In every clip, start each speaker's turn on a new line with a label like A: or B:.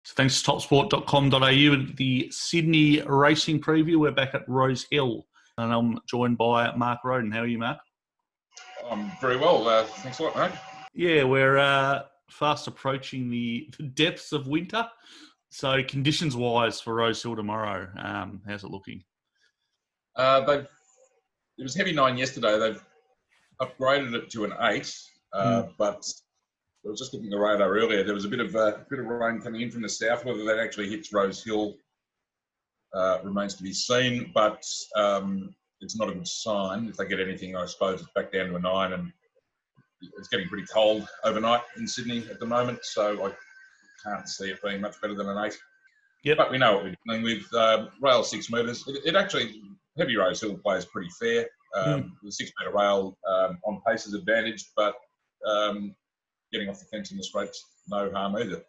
A: So thanks to topsport.com.au and the Sydney racing preview. We're back at Rosehill and I'm joined by Mark Rhoden. How are you, Mark?
B: I'm very well. Thanks a lot, mate.
A: Yeah, we're fast approaching the depths of winter. So conditions-wise for Rosehill tomorrow, how's it looking?
B: It was heavy 9 yesterday. They've upgraded it to an 8, but I was just looking at the radar earlier. There was a bit of rain coming in from the south. Whether that actually hits Rosehill remains to be seen, but it's not a good sign. If they get anything, I suppose it's back down to a 9, and it's getting pretty cold overnight in Sydney at the moment, so I can't see it being much better than an 8.
A: Yep.
B: But we know what we're doing with rail 6 metres. It actually, heavy Rosehill plays pretty fair. The 6 metre rail on pace is advantaged, but getting off the fence in the straights, no harm either.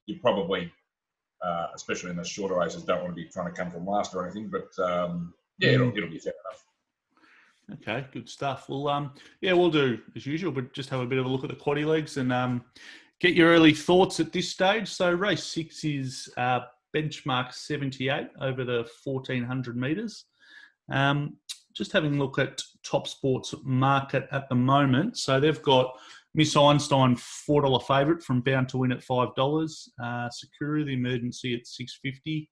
B: You probably, especially in the shorter races, don't want to be trying to come from last or anything, but it'll be fair enough.
A: Okay, good stuff. Well, we'll do as usual, but just have a bit of a look at the quaddie legs and get your early thoughts at this stage. So race 6 is benchmark 78 over the 1400 metres. Just having a look at Top Sports market at the moment. So they've got Miss Einstein, $4 favourite from Bound to Win at $5. Security the Emergency at $6.50.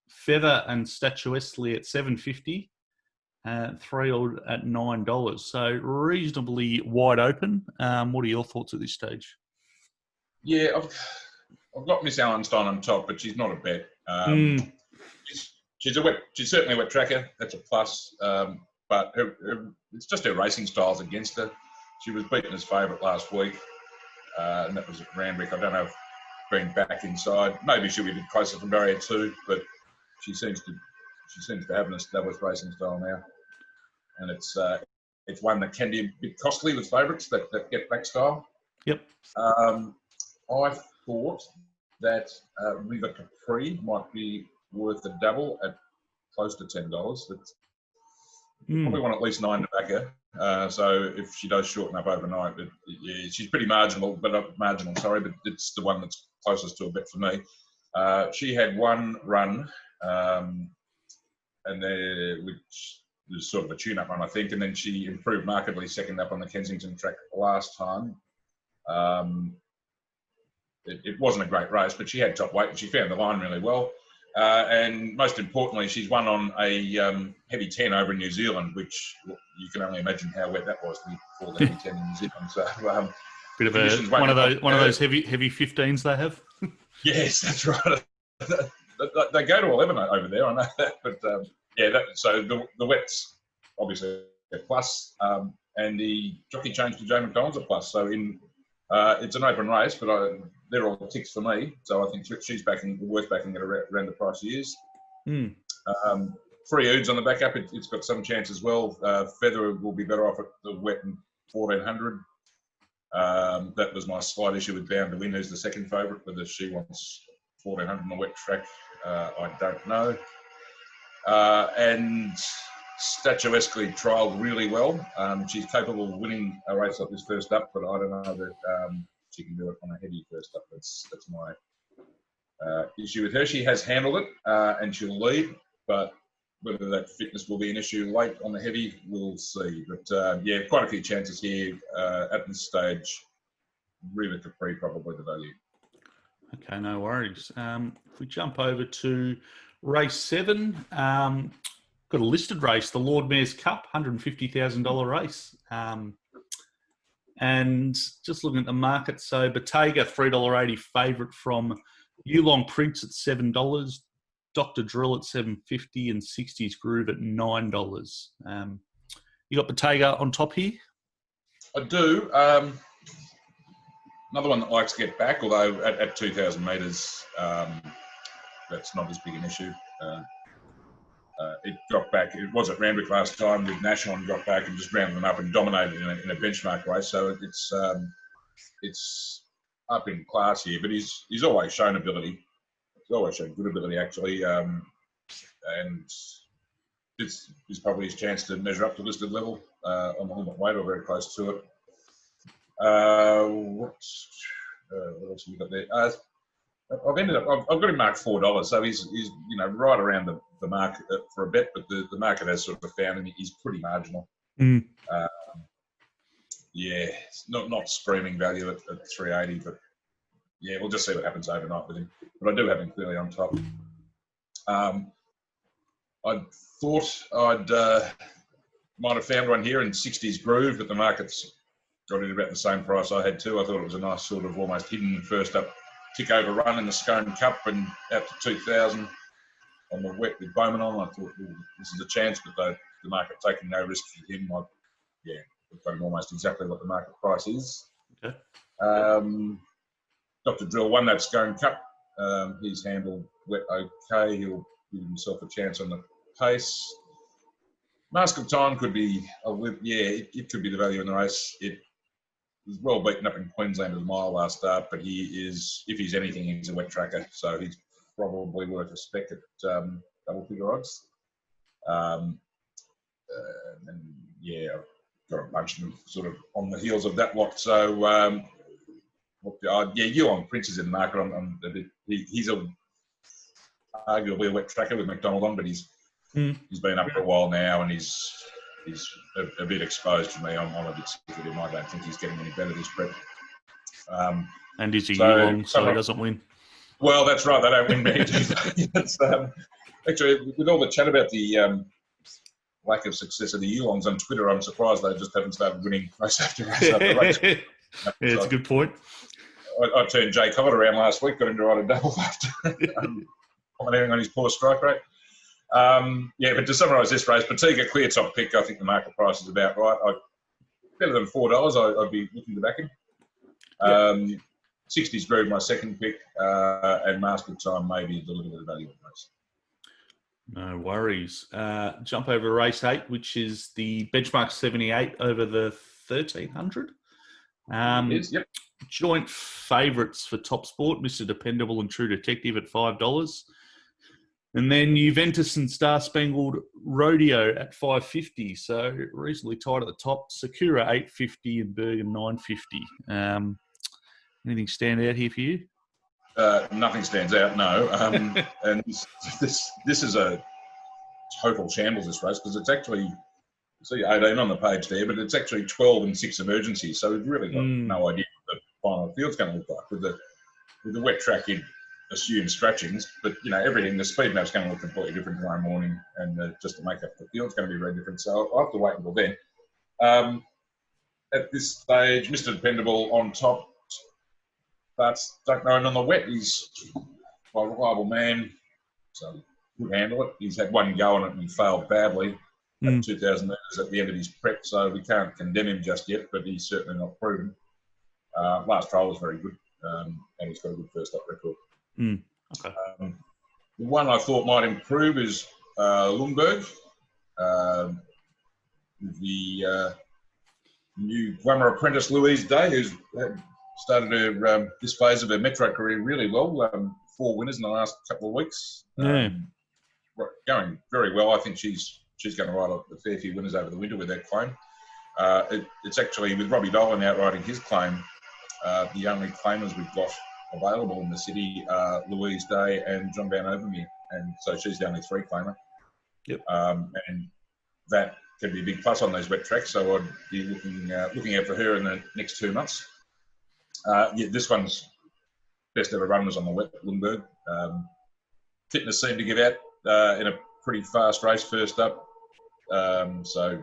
A: Feather and Statuesquely at $7.50. 3 at $9. So reasonably wide open. What are your thoughts at this stage?
B: Yeah, I've got Miss Einstein on top, but she's not a bet. She's certainly a wet tracker. That's a plus. But it's just her racing styles against her. She was beaten as favourite last week, and that was at Randwick. I don't know if being back inside, maybe she'll be a bit closer from barrier 2, but she seems to have an established racing style now, and it's one that can be a bit costly with favourites that get back style.
A: Yep.
B: I thought that River Capri might be worth a double at close to $10. That's probably want at least 9 to back her. So if she does shorten up overnight, she's pretty marginal, but it's the one that's closest to a bet for me. She had one run, which was sort of a tune-up run, I think, and then she improved markedly second up on the Kensington track last time. It wasn't a great race, but she had top weight and she found the line really well. And most importantly, she's won on a heavy 10 over in New Zealand, which you can only imagine how wet that was before the heavy 10 in New Zealand. So,
A: bit of one of those heavy 15s they have.
B: Yes, that's right. They go to 11 over there, I know that. But so the wet's obviously a plus, and the jockey change to Joe McDonald's a plus. So it's an open race, but they're all ticks for me. So I think she's worth backing at around the price she is. 3 Oods on the back up. It's got some chance as well. Feather will be better off at the wet and 1400. That was my slight issue with Bound to Win, who's the second favourite. Whether she wants 1400 on the wet track, I don't know. And Statuesquely trialled really well. She's capable of winning a race like this first up, but I don't know that she can do it on a heavy first up. That's my issue with her. She has handled it, and she'll lead, but whether that fitness will be an issue late on the heavy, we'll see. But quite a few chances here at this stage. River Capri probably the value.
A: Okay, no worries. If we jump over to race 7, got a listed race, the Lord Mayor's Cup, $150,000 race. And just looking at the market, so Bottega, $3.80 favourite from Yulong Prince at $7, Dr. Drill at $7.50, and 60's Groove at $9. You got Bottega on top here?
B: I do. Another one that likes to get back, although at 2,000 metres, that's not as big an issue. It dropped back. It was at Randwick last time with National and dropped back and just rounded them up and dominated in a benchmark race. So it's up in class here, but he's always shown ability. He's always shown good ability, actually. And this is probably his chance to measure up to listed level on the limit weight or very close to it. What else have we got there? I've got him marked $4, so he's right around the mark for a bet, but the market has sort of found him. He's pretty marginal.
A: Mm.
B: Yeah, it's not screaming value at 380, but yeah, we'll just see what happens overnight with him. But I do have him clearly on top. I thought might have found one here in 60s groove, but the market's got it about the same price I had too. I thought it was a nice sort of almost hidden first up tick over run in the Scone Cup and out to 2000 on the wet with Bowman on. I thought, this is a chance, but the market taking no risk for him. We've got him almost exactly what the market price is.
A: Okay.
B: Dr. Drill won that Scone Cup. He's handled wet okay. He'll give himself a chance on the pace. Mask of Time could be, it could be the value in the race. It was well beaten up in Queensland at the mile last start, but he is, if he's anything, he's a wet tracker, so he's probably worth a spec at double figure odds. I've got a bunch of them sort of on the heels of that lot. So, Yuan Prince is in the market. He's arguably a wet tracker with McDonald on, but he's been up for a while now, and he's a bit exposed to me. I'm a bit sick of him. I don't think he's getting any better this prep.
A: And he's a year long, so he doesn't win.
B: Well, that's right. They don't win many, do they? Actually, with all the chat about the lack of success of the Yulongs on Twitter, I'm surprised they just haven't started winning race after race after race.
A: Yeah, it's a good point.
B: I turned Jay Collett around last week, got him to ride a double after commenting on his poor strike rate. But to summarise this race, Petiga clear top pick. I think the market price is about right. Better than $4, I'd be looking to back him. 60s Groove, my second pick, and Mask of Time maybe a little bit of value in the race.
A: No worries. Jump over race 8, which is the benchmark 78 over the 1300.
B: Yep.
A: Joint favourites for Top Sport, Mr. Dependable and True Detective at $5. And then Juventus and Star Spangled Rodeo at $5.50. So reasonably tight at the top. Sakura $8.50 and Bergen $9.50. Anything stand out here for you?
B: Nothing stands out, no. And this is a total shambles, this race, because it's actually, see 18 on the page there, but it's actually 12 and 6 emergencies. So we've really got no idea what the final field's going to look like. With the wet track, you'd assume scratchings, but everything, the speed map's going to look completely different tomorrow morning, and just to make up the field's going to be very different. So I'll have to wait until then. At this stage, Mr. Dependable on top. But don't know him on the wet. He's a reliable man, so he could handle it. He's had one go on it and he failed badly at 2,000 metres at the end of his prep, so we can't condemn him just yet, but he's certainly not proven. Last trial was very good, and he's got a good first up record.
A: Okay.
B: The one I thought might improve is Lundberg, the new glamour apprentice Louise Day, who's started her this phase of her Metro career really well. 4 winners in the last couple of weeks. Going very well. I think she's going to ride a fair few winners over the winter with that claim. It's actually, with Robbie Dolan out riding his claim, the only claimers we've got available in the city are Louise Day and John Van Overmeer. And so she's the only 3 claimer.
A: Yep.
B: And that can be a big plus on those wet tracks. So I'd be looking out for her in the next 2 months. This one's best ever run was on the wet, Lundberg. Fitness seemed to give out in a pretty fast race first up. With a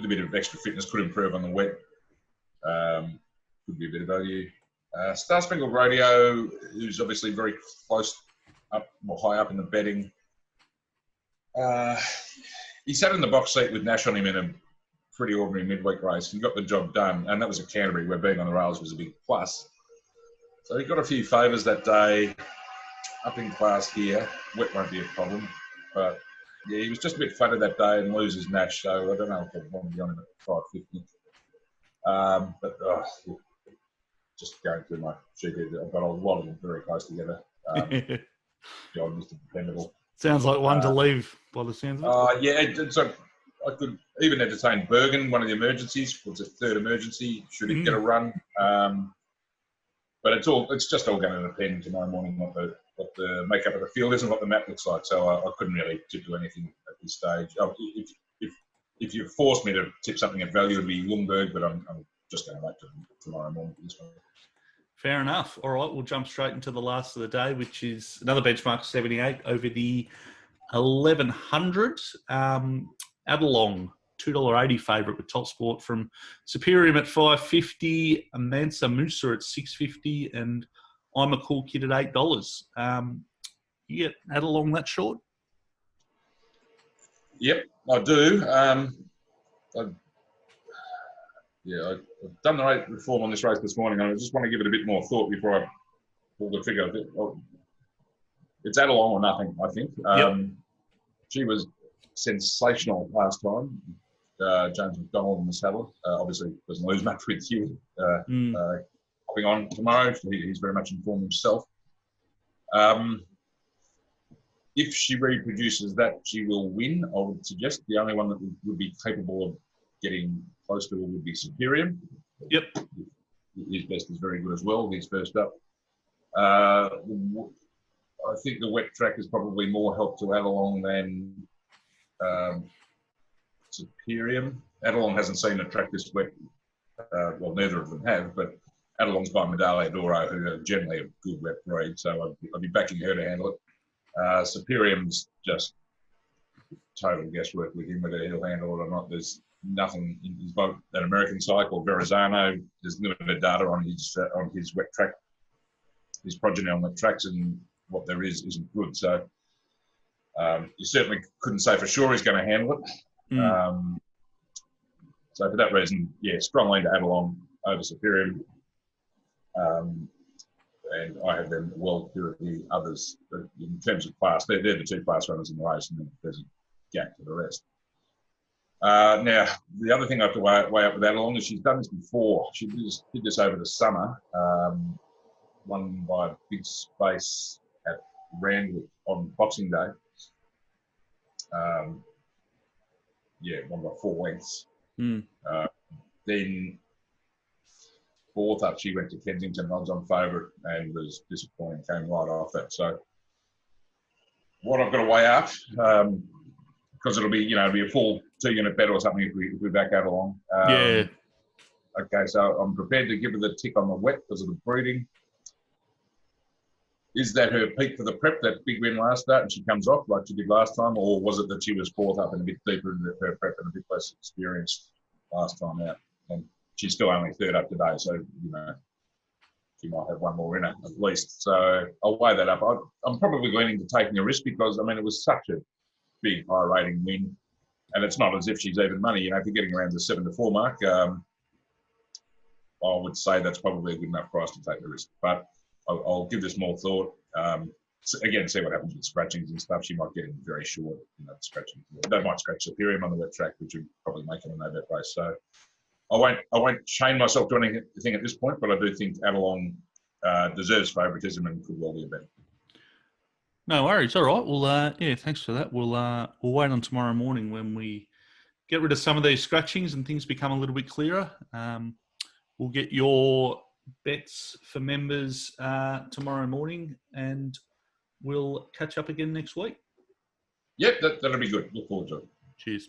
B: bit of extra fitness, could improve on the wet. Could be a bit of value. Star Spangled Rodeo, who's obviously very close up, high up in the betting. He sat in the box seat with Nash on him in a pretty ordinary midweek race. He got the job done, and that was at Canterbury, where being on the rails was a big plus. So he got a few favours that day, up in class here. Wet won't be a problem, but he was just a bit flattered that day and loses Nash, so I don't know if I want to be on him at 5.50. Just going through my sheet here, I've got a lot of them very close together. The old Mr. Dependable.
A: Sounds like one to leave by the sounds of it.
B: So I could even entertain Bergen, one of the emergencies. Was it third emergency? Should he get a run? but it's just all going to depend tomorrow morning what the makeup of the field is and what the map looks like. So I couldn't really tip to anything at this stage. If you forced me to tip something at value, it'd be Lundberg, but I'm just going to wait till tomorrow morning for this one.
A: Fair enough. All right, we'll jump straight into the last of the day, which is another benchmark 78 over the 1100. Adelong, $2.80 favourite with Top Sport from Superior at $5.50, Mansa Musa at $6.50, and I'm a Cool Kid at $8. You get Adelong that short?
B: Yep, I do. I've done the rate reform on this race this morning. I just want to give it a bit more thought before I pull the trigger. It's Adelong or nothing, I think. She was sensational last time. James McDonald in the saddle. Obviously doesn't lose much with you. Hopping on tomorrow, he's very much informed himself. If she reproduces that, she will win. I would suggest the only one that would be capable of getting close to her would be Superior.
A: Yep.
B: His best is very good as well. He's first up. I think the wet track is probably more help to Adelong than Superior. Adelong hasn't seen a track this wet. Well, neither of them have, but Adelong's by Medaglia d'Oro, who are generally a good wet breed, so I'd be backing her to handle it. Superior's just total guesswork with him, whether he'll handle it or not. There's nothing in his boat. An American side called Verrazano, there's limited data on his wet track, his progeny on wet tracks, and what there isn't good. So you certainly couldn't say for sure he's going to handle it. So for that reason, strong lean to Adelong over Superior. And I have them well clear of the others. But in terms of class, they're the two class runners in the race, and then there's a gap to the rest. Now, the other thing I have to weigh up with Adelong is she's done this before. She did this over the summer, won by a big space at Randwick on Boxing Day. Won by 4 lengths. Then fourth up, she went to Kensington, odds on favourite, and was disappointing, came right off that. So what I've got to weigh up, because it'll be a full 2-unit bet or something if we back Adelong. Okay, so I'm prepared to give her the tick on the wet because of the breeding. Is that her peak for the prep, that big win last start, and she comes off like she did last time, or was it that she was fourth up and a bit deeper into her prep and a bit less experienced last time out? And she's still only third up today, so she might have one more in it at least. So I'll weigh that up. I'm probably leaning to taking a risk because it was such a big high rating win, and it's not as if she's even money. If you're getting around the 7-4 mark, I would say that's probably a good enough price to take the risk. But I'll give this more thought. Again, see what happens with scratchings and stuff. She might get in very short, scratching. They might scratch Superior on the wet track, which would probably make it a no-bet race. So I won't chain myself to anything at this point, but I do think Adelong deserves favouritism and could well be a bet.
A: No worries. All right. Well, thanks for that. We'll wait on tomorrow morning when we get rid of some of these scratchings and things become a little bit clearer. We'll get your bets for members tomorrow morning, and we'll catch up again next week.
B: Yep, that'll be good. Look forward to it.
A: Cheers.